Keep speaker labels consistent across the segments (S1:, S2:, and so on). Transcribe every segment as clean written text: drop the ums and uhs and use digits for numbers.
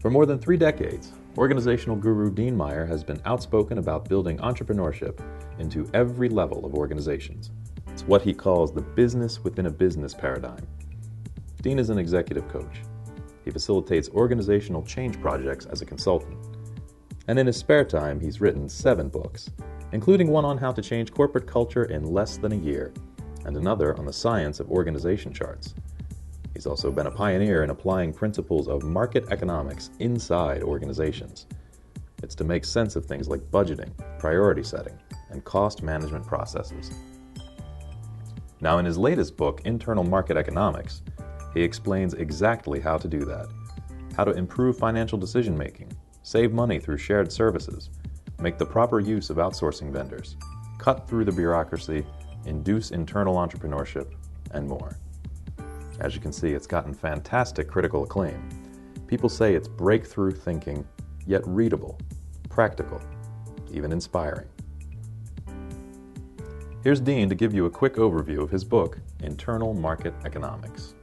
S1: For more than 3 decades, organizational guru Dean Meyer has been outspoken about building entrepreneurship into every level of organizations. It's what he calls the business within a business paradigm. Dean is an executive coach. He facilitates organizational change projects as a consultant. And in his spare time, he's written 7 books, including one on how to change corporate culture in less than a year, and another on the science of organization charts. He's also been a pioneer in applying principles of market economics inside organizations. It's to make sense of things like budgeting, priority setting, and cost management processes. Now, in his latest book, Internal Market Economics, he explains exactly how to do that, how to improve financial decision-making, save money through shared services, make the proper use of outsourcing vendors, cut through the bureaucracy, induce internal entrepreneurship, and more. As you can see, it's gotten fantastic critical acclaim. People say it's breakthrough thinking, yet readable, practical, even inspiring. Here's Dean to give you a quick overview of his book, Internal Market Economics.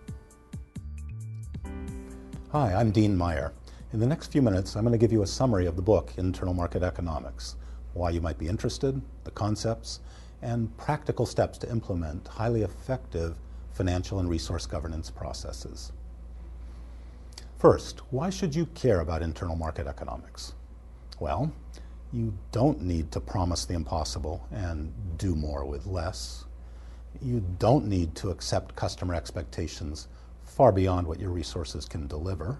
S2: Hi, I'm Dean Meyer. In the next few minutes, I'm going to give you a summary of the book, Internal Market Economics, why you might be interested, the concepts, and practical steps to implement highly effective financial and resource governance processes. First, why should you care about internal market economics? Well, you don't need to promise the impossible and do more with less. You don't need to accept customer expectations far beyond what your resources can deliver.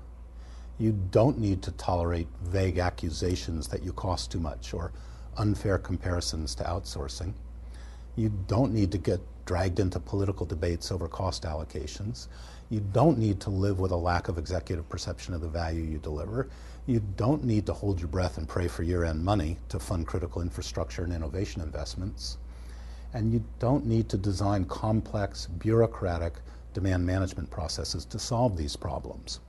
S2: You don't need to tolerate vague accusations that you cost too much or unfair comparisons to outsourcing. You don't need to get dragged into political debates over cost allocations. You don't need to live with a lack of executive perception of the value you deliver. You don't need to hold your breath and pray for year-end money to fund critical infrastructure and innovation investments. And you don't need to design complex, bureaucratic demand management processes to solve these problems.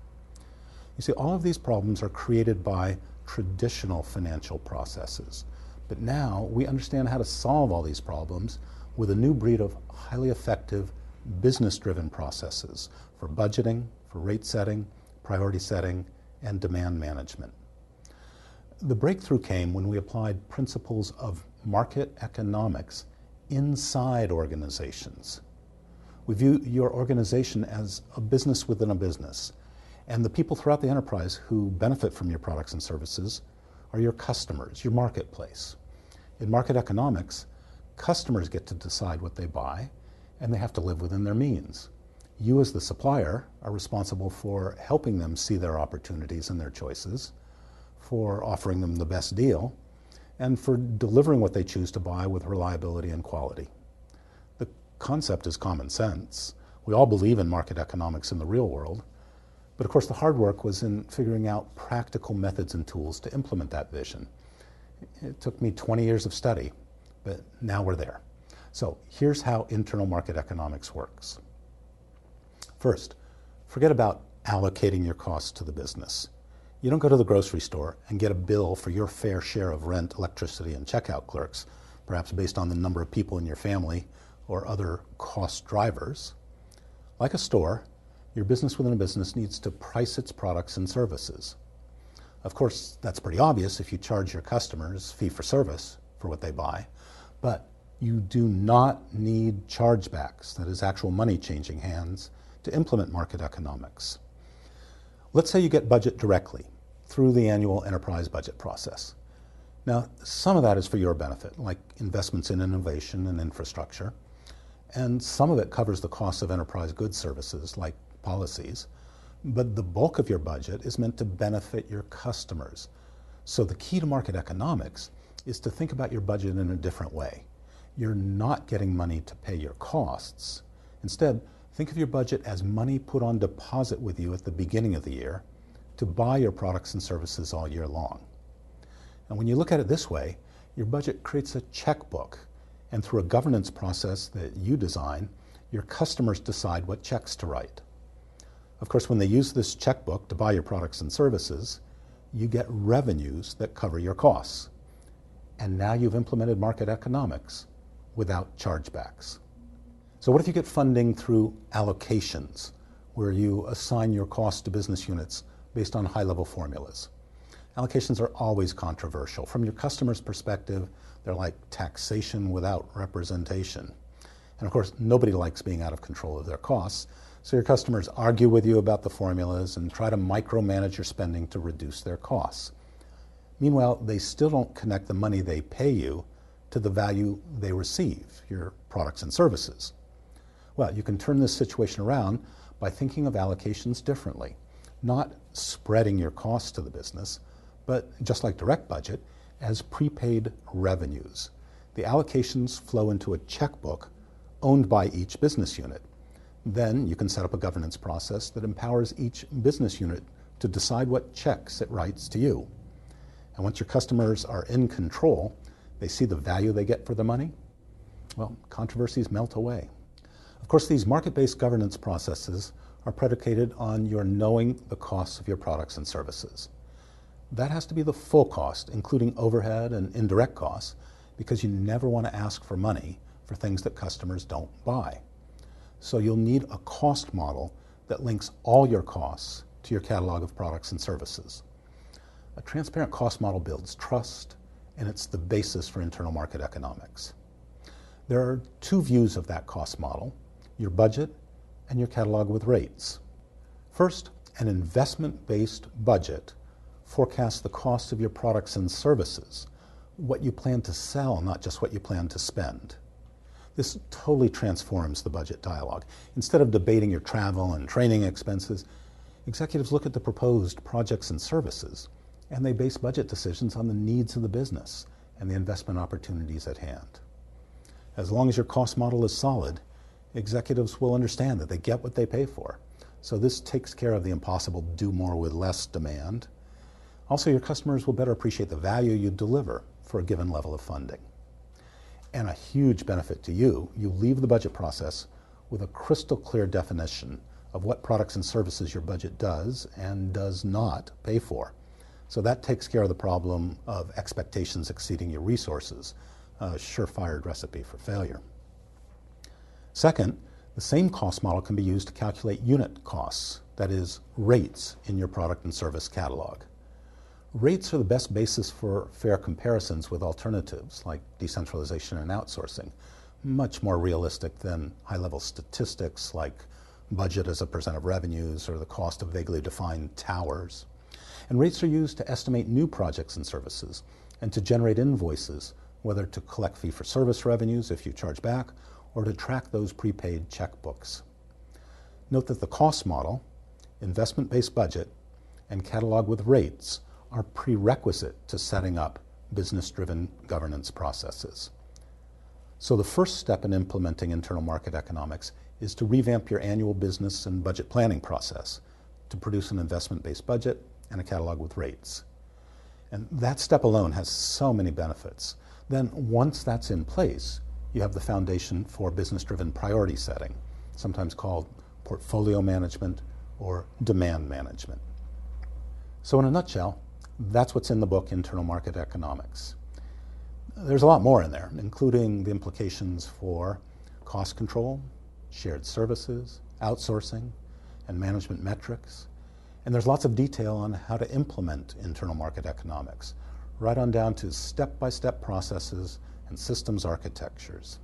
S2: You see, all of these problems are created by traditional financial processes. But now we understand how to solve all these problems with a new breed of highly effective business-driven processes for budgeting, for rate setting, priority setting, and demand management. The breakthrough came when we applied principles of market economics inside organizations. We view your organization as a business within a business, and the people throughout the enterprise who benefit from your products and services are your customers, your marketplace. In market economics, customers get to decide what they buy, and they have to live within their means. You as the supplier are responsible for helping them see their opportunities and their choices, for offering them the best deal, and for delivering what they choose to buy with reliability and quality. The concept is common sense. We all believe in market economics in the real world, but of course the hard work was in figuring out practical methods and tools to implement that vision. It took me 20 years of study, but now we're there. So here's how internal market economics works. First, forget about allocating your costs to the business. You don't go to the grocery store and get a bill for your fair share of rent, electricity, and checkout clerks, perhaps based on the number of people in your family or other cost drivers. Like a store, your business within a business needs to price its products and services. Of course, that's pretty obvious if you charge your customers fee for service for what they buy, but you do not need chargebacks, that is actual money changing hands, to implement market economics. Let's say you get budget directly through the annual enterprise budget process. Now, some of that is for your benefit, like investments in innovation and infrastructure, and some of it covers the costs of enterprise goods services, like policies, but the bulk of your budget is meant to benefit your customers. So the key to market economics is to think about your budget in a different way. You're not getting money to pay your costs. Instead, think of your budget as money put on deposit with you at the beginning of the year to buy your products and services all year long. And when you look at it this way, your budget creates a checkbook, and through a governance process that you design, your customers decide what checks to write. Of course, when they use this checkbook to buy your products and services, you get revenues that cover your costs. And now you've implemented market economics without chargebacks. So what if you get funding through allocations, where you assign your costs to business units based on high-level formulas. Allocations are always controversial. From your customer's perspective, they're like taxation without representation. And of course, nobody likes being out of control of their costs, so your customers argue with you about the formulas and try to micromanage your spending to reduce their costs. Meanwhile, they still don't connect the money they pay you to the value they receive, your products and services. Well, you can turn this situation around by thinking of allocations differently, not spreading your costs to the business, but just like direct budget, as prepaid revenues. The allocations flow into a checkbook owned by each business unit. Then you can set up a governance process that empowers each business unit to decide what checks it writes to you. And once your customers are in control, they see the value they get for their money, well, controversies melt away. Of course, these market-based governance processes are predicated on your knowing the costs of your products and services. That has to be the full cost, including overhead and indirect costs, because you never want to ask for money for things that customers don't buy. So you'll need a cost model that links all your costs to your catalog of products and services. A transparent cost model builds trust, and it's the basis for internal market economics. There are two views of that cost model: your budget and your catalog with rates. First, an investment-based budget forecasts the cost of your products and services, what you plan to sell, not just what you plan to spend. This totally transforms the budget dialogue. Instead of debating your travel and training expenses, executives look at the proposed projects and services, and they base budget decisions on the needs of the business and the investment opportunities at hand. As long as your cost model is solid, executives will understand that they get what they pay for. So this takes care of the impossible do more with less demand. Also, your customers will better appreciate the value you deliver for a given level of funding. And a huge benefit to you, you leave the budget process with a crystal clear definition of what products and services your budget does and does not pay for. So that takes care of the problem of expectations exceeding your resources, a surefire recipe for failure. Second, the same cost model can be used to calculate unit costs, that is, rates in your product and service catalog. Rates are the best basis for fair comparisons with alternatives like decentralization and outsourcing, much more realistic than high-level statistics like budget as a percent of revenues or the cost of vaguely defined towers. And rates are used to estimate new projects and services and to generate invoices, whether to collect fee-for-service revenues if you charge back or to track those prepaid checkbooks. Note that the cost model, investment-based budget, and catalog with rates are prerequisite to setting up business-driven governance processes. So the first step in implementing internal market economics is to revamp your annual business and budget planning process to produce an investment-based budget and a catalog with rates. And that step alone has so many benefits. Then once that's in place, you have the foundation for business-driven priority setting, sometimes called portfolio management or demand management. So in a nutshell, that's what's in the book, Internal Market Economics. There's a lot more in there, including the implications for cost control, shared services, outsourcing, and management metrics. And there's lots of detail on how to implement internal market economics, right on down to step-by-step processes and systems architectures.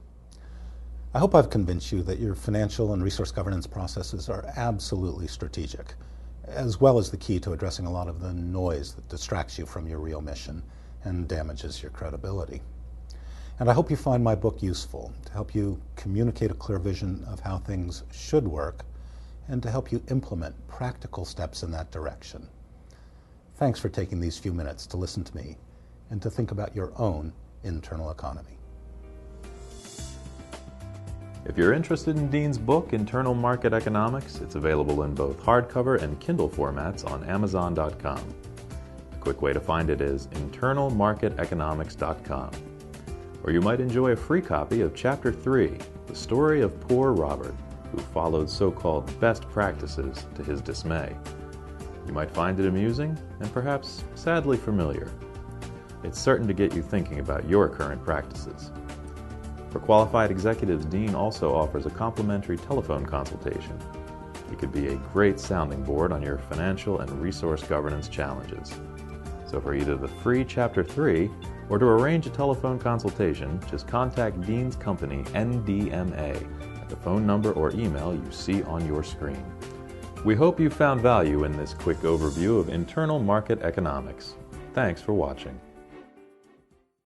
S2: I hope I've convinced you that your financial and resource governance processes are absolutely strategic, as well as the key to addressing a lot of the noise that distracts you from your real mission and damages your credibility. And I hope you find my book useful to help you communicate a clear vision of how things should work and to help you implement practical steps in that direction. Thanks for taking these few minutes to listen to me and to think about your own internal economy.
S1: If you're interested in Dean's book, Internal Market Economics, it's available in both hardcover and Kindle formats on Amazon.com. A quick way to find it is internalmarketeconomics.com. Or you might enjoy a free copy of Chapter 3, The Story of Poor Robert, who followed so-called best practices to his dismay. You might find it amusing and perhaps sadly familiar. It's certain to get you thinking about your current practices. For qualified executives, Dean also offers a complimentary telephone consultation. It could be a great sounding board on your financial and resource governance challenges. So for either the free Chapter 3 or to arrange a telephone consultation, just contact Dean's company, NDMA, at the phone number or email you see on your screen. We hope you found value in this quick overview of internal market economics. Thanks for watching.